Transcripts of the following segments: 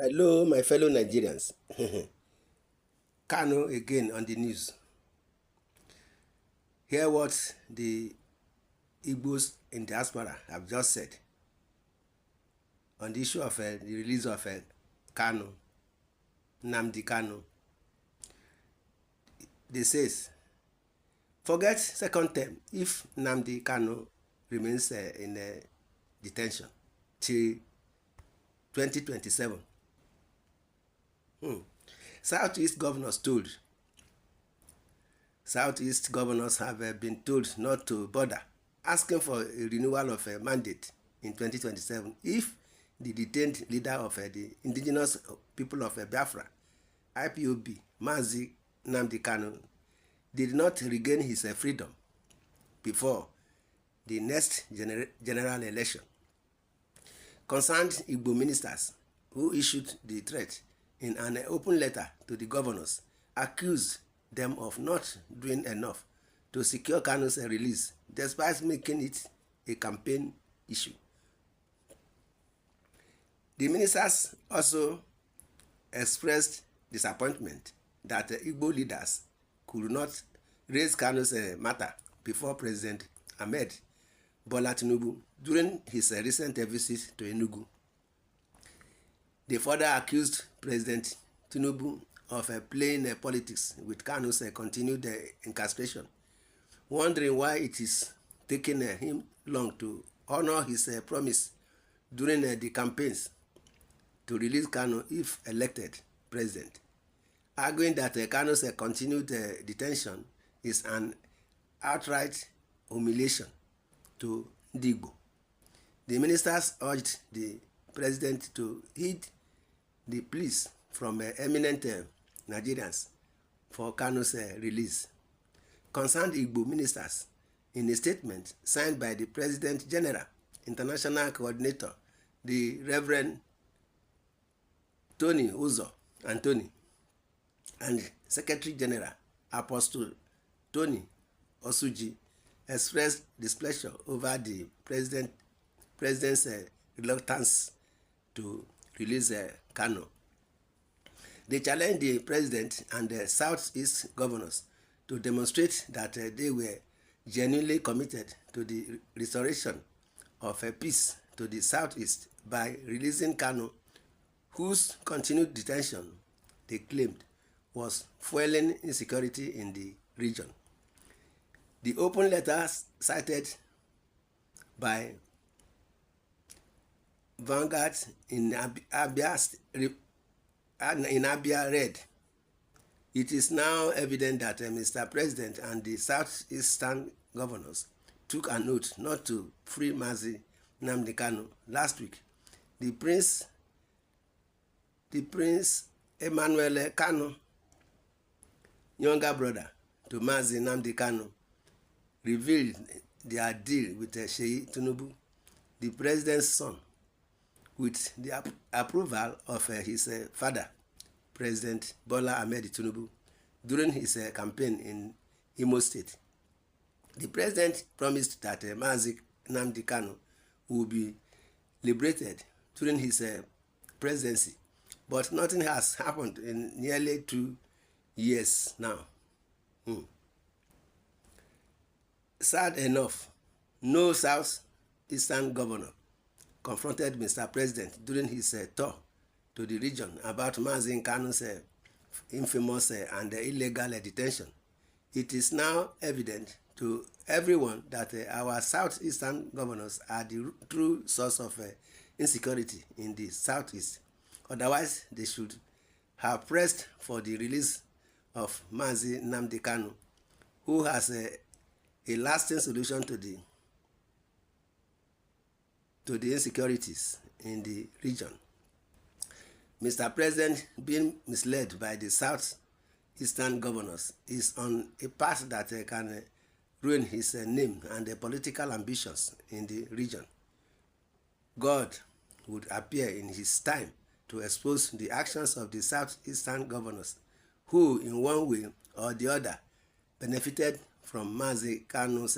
Hello, my fellow Nigerians. Kanu again on the news. Hear what the Igbos in diaspora have just said on the issue of the release of Kanu, Nnamdi Kanu. They says, forget second term if Nnamdi Kanu remains in detention till 2027. Southeast governors told Southeast governors have been told not to bother asking for a renewal of a mandate in 2027 if the detained leader of the indigenous people of Biafra, IPOB, Mazi Nnamdi Kanu, did not regain his freedom before the next general election. Concerned Igbo ministers who issued the threat in an open letter to the governors accused them of not doing enough to secure Kanu's release despite making it a campaign issue. The ministers also expressed disappointment that Igbo leaders could not raise Kanu's matter before President Ahmed Bola Tinubu during his recent visit to Enugu. They further accused President Tinubu of playing politics with Kanu's continued incarceration, wondering why it is taking him long to honor his promise during the campaigns to release Kanu if elected president, arguing that Kanu's continued detention is an outright humiliation to Ndigbo. The ministers urged the president to heed the pleas from eminent Nigerians for Kanu's release. Concerned Igbo ministers, in a statement signed by the President General, International Coordinator, the Reverend Tony Uzo Anthony, and Secretary General Apostle Tony Osuji, expressed displeasure over the president's reluctance to release Kanu. They challenged the president and the Southeast governors to demonstrate that they were genuinely committed to the restoration of peace to the Southeast by releasing Kanu, whose continued detention, they claimed, was fueling insecurity in the region. The open letter cited by Vanguard in Abia read, "It is now evident that Mr. President and the Southeastern governors took an oath not to free Mazi Nnamdi Kanu last week. The Prince Emmanuel Kanu, younger brother to Mazi Nnamdi Kanu, revealed their deal with Sheikh Tinubu, the president's son, with the approval of his father, President Bola Ahmed Tinubu, during his campaign in Imo State. The president promised that Mazi Nnamdi Kanu would be liberated during his presidency, but nothing has happened in nearly 2 years now. Sad enough, no Southeastern governor confronted Mr. President during his tour to the region about Mazi Kanu's infamous and illegal detention. It is now evident to everyone that our Southeastern governors are the true source of insecurity in the Southeast. Otherwise, they should have pressed for the release of Mazi Nnamdi Kanu, who has a lasting solution to the insecurities in the region. Mr. President, being misled by the Southeastern governors, is on a path that can ruin his name and political ambitions in the region. God would appear in his time to expose the actions of the Southeastern governors who, in one way or the other, benefited from Mazi Kanu's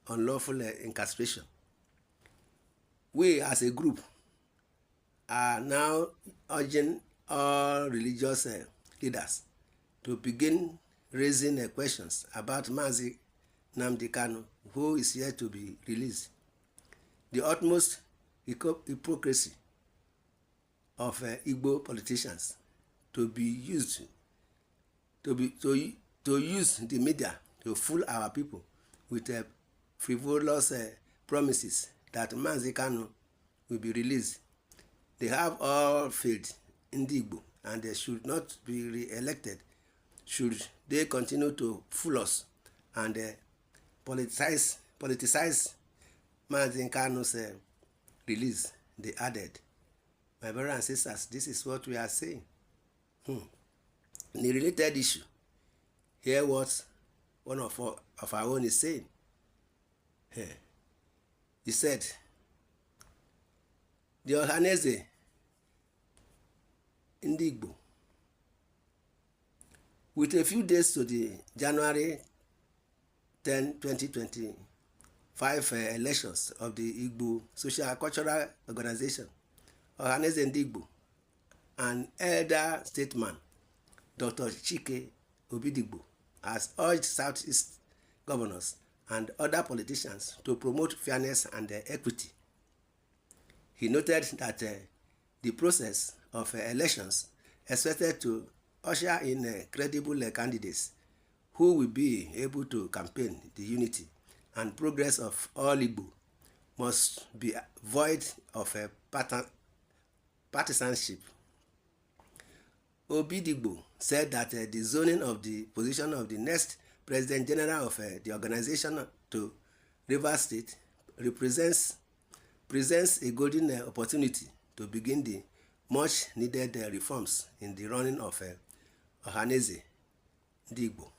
unlawful incarceration. We as a group are now urging all religious leaders to begin raising questions about Mazi Nnamdi Kanu, who is yet to be released. The utmost hypocrisy of Igbo politicians to use the media to fool our people with frivolous promises that Mazi Kanu will be released. They have all failed in the Igbo, and they should not be re-elected should they continue to fool us and politicize Mazi Kanu's release. They added. My brothers and sisters, this is what we are saying. In the related issue, hear what one of our own is saying. He said, the Ohaneze ndị Igbo, with a few days to the January 10, 2025 elections of the Igbo Social Cultural Organization, Ohaneze ndị Igbo, an elder statesman, Dr. Chike Obidigbo, has urged Southeast governors and other politicians to promote fairness and equity. He noted that the process of elections expected to usher in credible candidates who will be able to campaign the unity and progress of all Igbo must be void of partisanship. Obidigbo said that the zoning of the position of the next President General of the organization to Rivers State presents a golden opportunity to begin the much needed reforms in the running of Ohaneze ndị Igbo.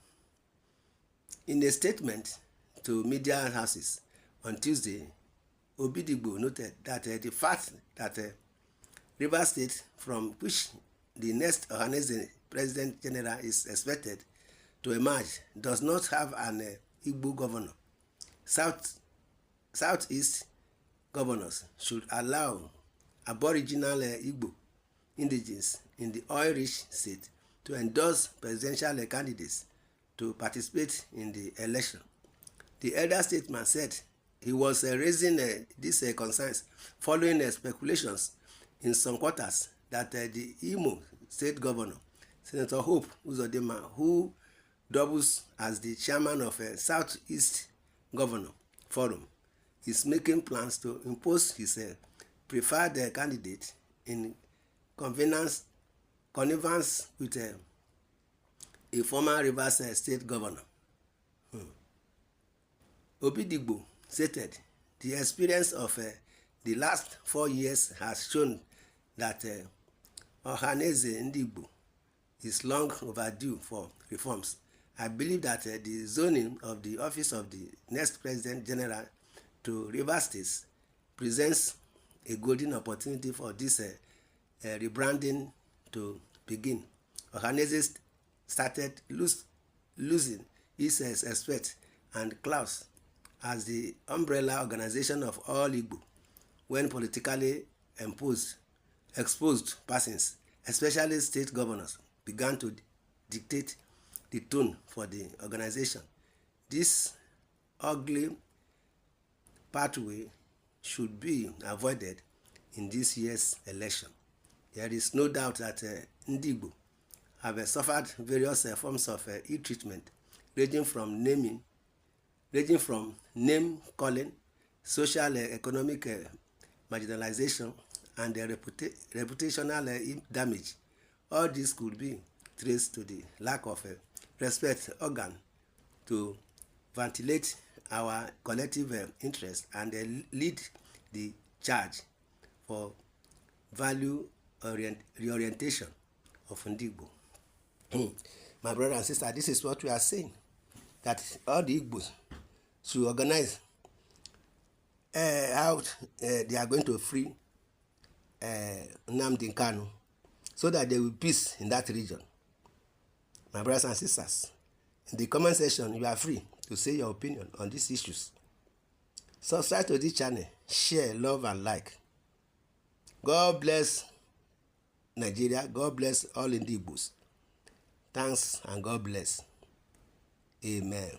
In a statement to media houses on Tuesday, Obidigbo noted that the fact that Rivers State, from which the next Ohaneze President General is expected to emerge, does not have an Igbo governor. Southeast governors should allow aboriginal Igbo indigenes in the oil-rich state to endorse presidential candidates to participate in the election. The elder statesman said he was raising these concerns following speculations in some quarters that the Imo State Governor, Senator Hope Uzodinma, who doubles as the chairman of Southeast Governor Forum, is making plans to impose his preferred candidate in connivance with a former Rivers State Governor. Obidigbo stated, the experience of the last 4 years has shown that Ohaneze ndị Igbo is long overdue for reforms. I believe that the zoning of the office of the next President General to Rivers State presents a golden opportunity for this rebranding to begin. Ohaneze started losing its respect and clout as the umbrella organization of all Igbo when politically exposed persons, especially state governors, began to dictate the tone for the organization. This ugly pathway should be avoided in this year's election. There is no doubt that ndị Igbo have suffered various forms of ill-treatment, ranging from name calling, social economic marginalization, and reputational damage. All this could be traced to the lack of respect organ to ventilate our collective interest and lead the charge for value reorientation of ndị Igbo. My brother and sister, this is what we are saying, that all the Igbos should organize how they are going to free Nnamdi Kanu so that there will be peace in that region. My brothers and sisters, in the comment section, you are free to say your opinion on these issues. Subscribe to this channel, share, love, and like. God bless Nigeria. God bless all Indigbos. Thanks and God bless. Amen.